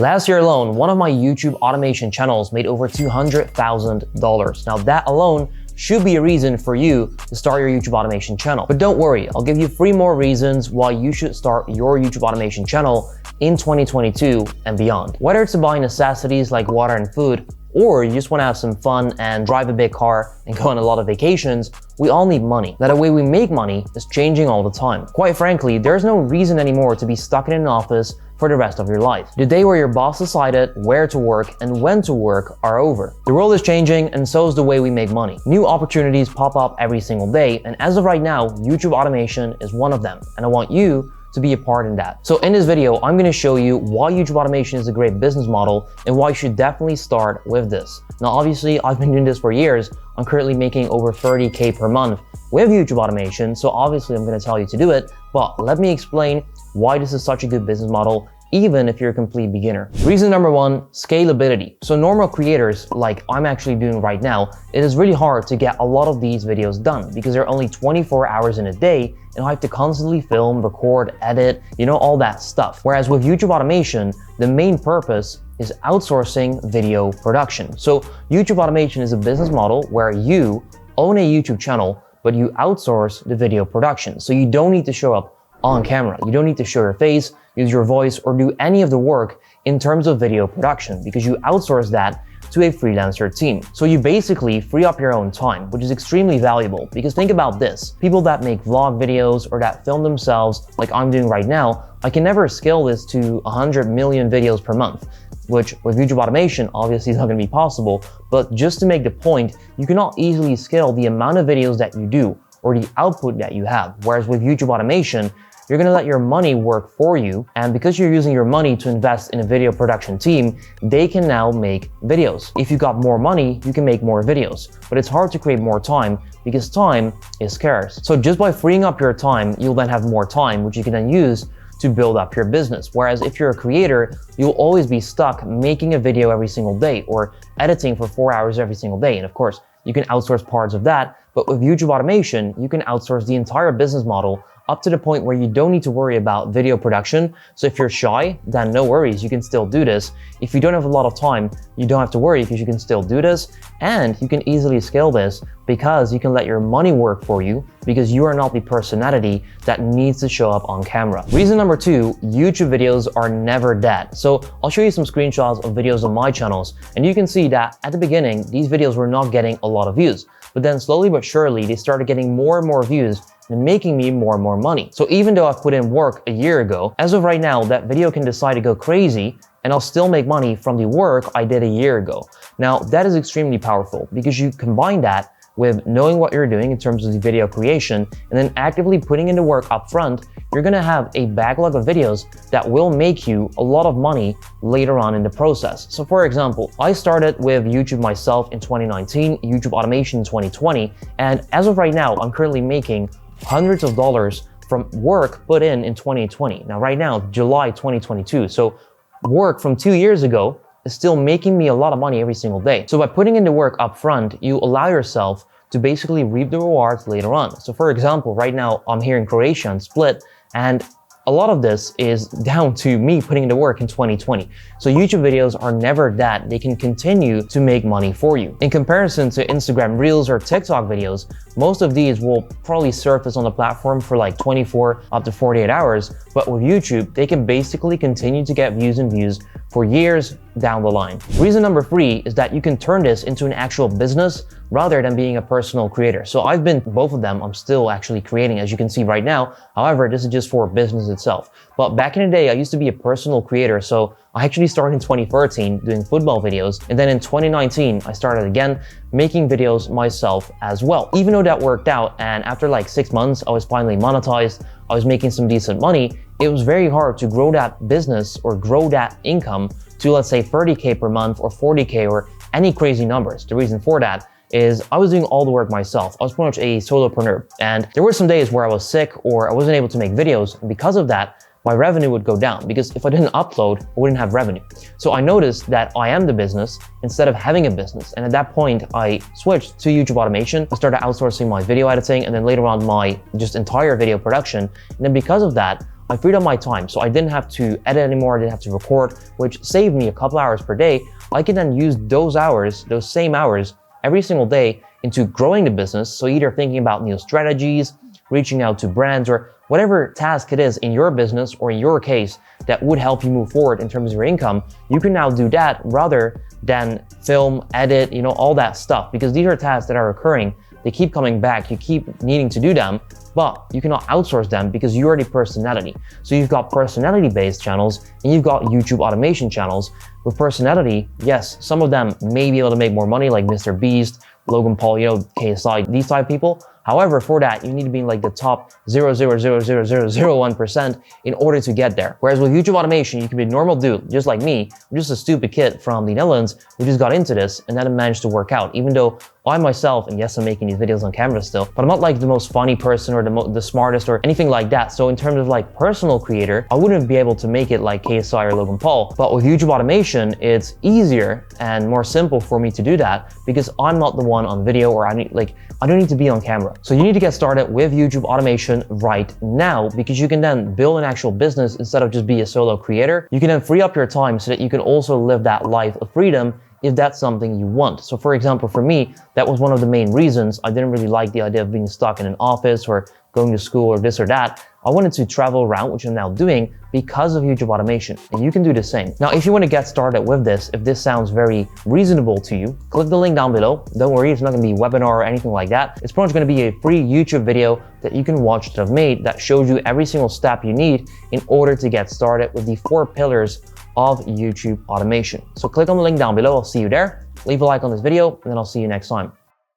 Last year alone, one of my YouTube automation channels made over $200,000. Now that alone should be a reason for you to start your YouTube automation channel. But don't worry, I'll give you 3 more reasons why you should start your YouTube automation channel in 2022 and beyond. Whether it's to buy necessities like water and food, or you just want to have some fun and drive a big car and go on a lot of vacations, we all need money. Now, the way we make money is changing all the time. Quite frankly, there's no reason anymore to be stuck in an office for the rest of your life. The day where your boss decided where to work and when to work are over. The world is changing, and so is the way we make money. New opportunities pop up every single day, and as of right now, YouTube automation is one of them, and I want you to be a part in that. So in this video, I'm going to show you why YouTube automation is a great business model and why you should definitely start with this. Now, obviously, I've been doing this for years. I'm currently making over 30K per month with YouTube automation, so obviously I'm going to tell you to do it, but let me explain why this is such a good business model, even if you're a complete beginner. Reason number 1, scalability. So normal creators, like I'm actually doing right now, it is really hard to get a lot of these videos done because there are only 24 hours in a day and I have to constantly film, record, edit, all that stuff. Whereas with YouTube automation, the main purpose is outsourcing video production. So YouTube automation is a business model where you own a YouTube channel, but you outsource the video production. So you don't need to show up on camera. You don't need to show your face, use your voice, or do any of the work in terms of video production because you outsource that to a freelancer team. So you basically free up your own time, which is extremely valuable because think about this. People that make vlog videos or that film themselves like I'm doing right now, I can never scale this to 100 million videos per month, which with YouTube automation obviously is not going to be possible. But just to make the point, you cannot easily scale the amount of videos that you do or the output that you have. Whereas with YouTube automation, you're going to let your money work for you. And because you're using your money to invest in a video production team, they can now make videos. If you got more money, you can make more videos. But it's hard to create more time because time is scarce. So just by freeing up your time, you'll then have more time, which you can then use to build up your business. Whereas if you're a creator, you'll always be stuck making a video every single day or editing for 4 hours every single day. And of course, you can outsource parts of that. But with YouTube automation, you can outsource the entire business model up to the point where you don't need to worry about video production. So if you're shy, then no worries, you can still do this. If you don't have a lot of time, you don't have to worry because you can still do this, and you can easily scale this because you can let your money work for you because you are not the personality that needs to show up on camera. Reason number 2, YouTube videos are never dead. So I'll show you some screenshots of videos on my channels, and you can see that at the beginning, these videos were not getting a lot of views. But then slowly but surely, they started getting more and more views and making me more and more money. So even though I've put in work a year ago, as of right now, that video can decide to go crazy and I'll still make money from the work I did a year ago. Now, that is extremely powerful because you combine that with knowing what you're doing in terms of the video creation and then actively putting in the work up front, you're gonna have a backlog of videos that will make you a lot of money later on in the process. So for example, I started with YouTube myself in 2019, YouTube automation in 2020, and as of right now, I'm currently making hundreds of dollars from work put in 2020. Now right now, July 2022. So work from 2 years ago is still making me a lot of money every single day. So by putting in the work up front, you allow yourself to basically reap the rewards later on. So for example, right now I'm here in Croatia in Split, and a lot of this is down to me putting in the work in 2020. So YouTube videos are never dead. They can continue to make money for you. In comparison to Instagram Reels or TikTok videos, most of these will probably surface on the platform for like 24 up to 48 hours. But with YouTube, they can basically continue to get views and views for years down the line. Reason number 3 is that you can turn this into an actual business rather than being a personal creator. So I've been both of them. I'm still actually creating, as you can see right now. However, this is just for business itself. But back in the day, I used to be a personal creator. So I actually started in 2013 doing football videos. And then in 2019, I started again making videos myself as well. Even though that worked out, and after like 6 months, I was finally monetized, I was making some decent money, it was very hard to grow that business or grow that income to, let's say, 30K per month or 40K or any crazy numbers. The reason for that is I was doing all the work myself. I was pretty much a solopreneur, and there were some days where I was sick or I wasn't able to make videos, and because of that, my revenue would go down because if I didn't upload, I wouldn't have revenue. So I noticed that I am the business instead of having a business. And at that point, I switched to YouTube automation. I started outsourcing my video editing and then later on my just entire video production. And then because of that, I freed up my time. So I didn't have to edit anymore, I didn't have to record, which saved me a couple hours per day. I can then use those hours, those same hours, every single day into growing the business. So either thinking about new strategies, reaching out to brands, or whatever task it is in your business or in your case that would help you move forward in terms of your income, you can now do that rather than film, edit, all that stuff, because these are tasks that are recurring. They keep coming back, you keep needing to do them, but you cannot outsource them because you're the personality. So you've got personality-based channels and you've got YouTube automation channels. With personality, yes, some of them may be able to make more money, like Mr. Beast, Logan Paul, KSI, these type of people. However, for that, you need to be in like the top 0.0000001% in order to get there. Whereas with YouTube automation, you can be a normal dude, just like me. I'm just a stupid kid from the Netherlands who just got into this and then managed to work out, even though I myself, and yes, I'm making these videos on camera still, but I'm not like the most funny person or the smartest or anything like that. So in terms of like personal creator, I wouldn't be able to make it like KSI or Logan Paul. But with YouTube automation, it's easier and more simple for me to do that because I'm not the one on video, or I don't need to be on camera. So you need to get started with YouTube automation right now, because you can then build an actual business instead of just be a solo creator. You can then free up your time so that you can also live that life of freedom if that's something you want. So for example, for me, that was one of the main reasons I didn't really like the idea of being stuck in an office or going to school or this or that. I wanted to travel around, which I'm now doing because of YouTube automation, and you can do the same. Now, if you want to get started with this, if this sounds very reasonable to you, click the link down below. Don't worry, it's not going to be a webinar or anything like that. It's probably going to be a free YouTube video that you can watch that I've made that shows you every single step you need in order to get started with the 4 pillars of YouTube automation. So click on the link down below. I'll see you there. Leave a like on this video, and then I'll see you next time.